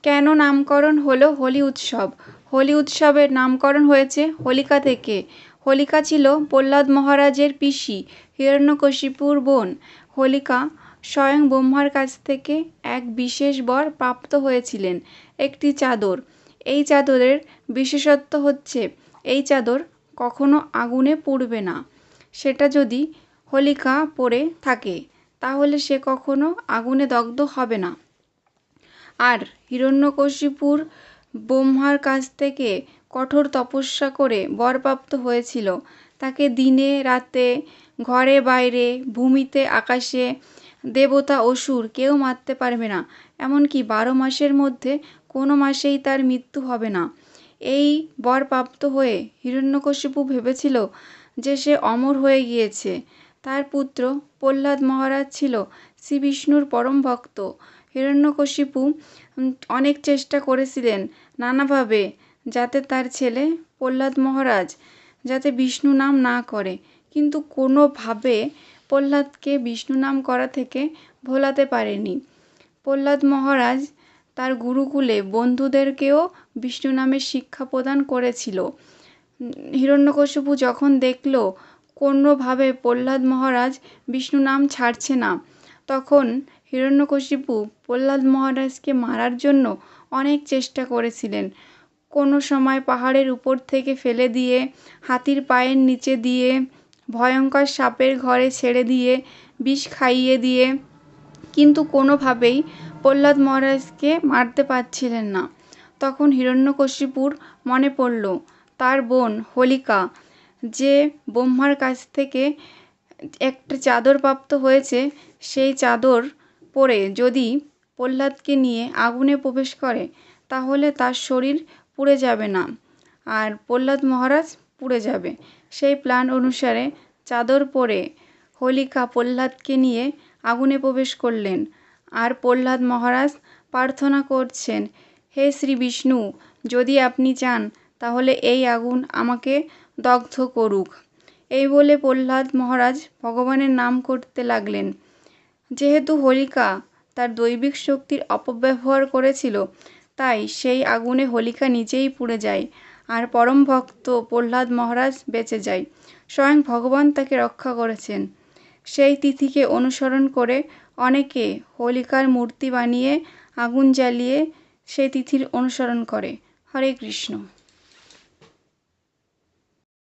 কেন নামকরণ হলো হোলি উৎসব? হোলি উৎসবের নামকরণ হয়েছে হোলিকা থেকে। হোলিকা ছিল প্রহ্লাদ মহারাজের পিসি, হিরণ্যকশিপুর বোন। হোলিকা স্বয়ং ব্রহ্মার কাছ থেকে এক বিশেষ বর প্রাপ্ত হয়েছিলেন, একটি চাদর। এই চাদরের বিশেষত্ব হচ্ছে এই চাদর কখনো আগুনে পুড়বে না। সেটা যদি হোলিকা পরে থাকে তাহলে সে কখনো আগুনে দগ্ধ হবে না। আর হিরণ্যকশিপুর ব্রহ্মার কাছ থেকে কঠোর তপস্যা করে বরপ্রাপ্ত হয়েছিল। তাকে দিনে রাতে, ঘরে বাইরে, ভূমিতে আকাশে, দেবতা অসুর কেউ মারতে পারবে না। এমনকি 12 মাসের মধ্যে কোনো মাসেই তার মৃত্যু হবে না। এই বর প্রাপ্ত হয়ে হিরণ্যকশিপু ভেবেছিল যে সে অমর হয়ে গিয়েছে। তার পুত্র প্রহ্লাদ মহারাজ ছিল শ্রী বিষ্ণুর পরম ভক্ত। হিরণ্যকশিপু অনেক চেষ্টা করেছিলেন নানাভাবে যাতে তার ছেলে প্রহ্লাদ মহারাজ যাতে বিষ্ণু নাম না করে, কিন্তু কোনোভাবে প্রহ্লাদকে বিষ্ণু নাম করা থেকে ভোলাতে পারেনি। প্রহ্লাদ মহারাজ তার গুরুকুলে বন্ধুদেরকেও বিষ্ণু নামের শিক্ষা প্রদান করেছিল। হিরণ্যকশিপু যখন দেখল কোনোভাবে প্রহ্লাদ মহারাজ বিষ্ণু নাম ছাড়ছে না, তখন হিরণ্যকশিপু প্রহ্লাদ মহারাজকে মারার জন্য অনেক চেষ্টা করেছিলেন। কোনো সময় পাহাড়ের উপর থেকে ফেলে দিয়ে, হাতির পায়ের নিচে দিয়ে, ভয়ঙ্কর সাপের ঘরে ছেড়ে দিয়ে, বিষ খাইয়ে দিয়ে, কিন্তু কোনোভাবেই প্রহ্লাদ মহারাজকে মারতে পারছিলেন না। তখন হিরণ্যকশিপুর মনে পড়ল তার বোন হোলিকা যে ব্রহ্মার কাছ থেকে একটা চাদর প্রাপ্ত হয়েছে, সেই চাদর পরে যদি প্রহ্লাদকে নিয়ে আগুনে প্রবেশ করে তাহলে তার শরীর পুড়ে যাবে না, আর প্রহ্লাদ মহারাজ পুড়ে যাবে। সেই প্ল্যান অনুসারে চাদর পরে হোলিকা প্রহ্লাদকে নিয়ে আগুনে প্রবেশ করলেন। আর প্রহ্লাদ মহারাজ প্রার্থনা করছেন, হে শ্রী বিষ্ণু, যদি আপনি চান তাহলে এই আগুন আমাকে দগ্ধ করুক। এই বলে প্রহ্লাদ মহারাজ ভগবানের নাম করতে লাগলেন। যেহেতু হোলিকা তার দৈবিক শক্তির অপব্যবহার করেছিল, তাই সেই আগুনে হোলিকা নিজেই পুড়ে যায়, আর পরম ভক্ত প্রহ্লাদ মহারাজ বেঁচে যায়। স্বয়ং ভগবান তাকে রক্ষা করেছেন। সেই তিথিকে অনুসরণ করে অনেকে হোলিকার মূর্তি বানিয়ে আগুন জ্বালিয়ে সেই তিথির অনুসরণ করে। হরে কৃষ্ণ।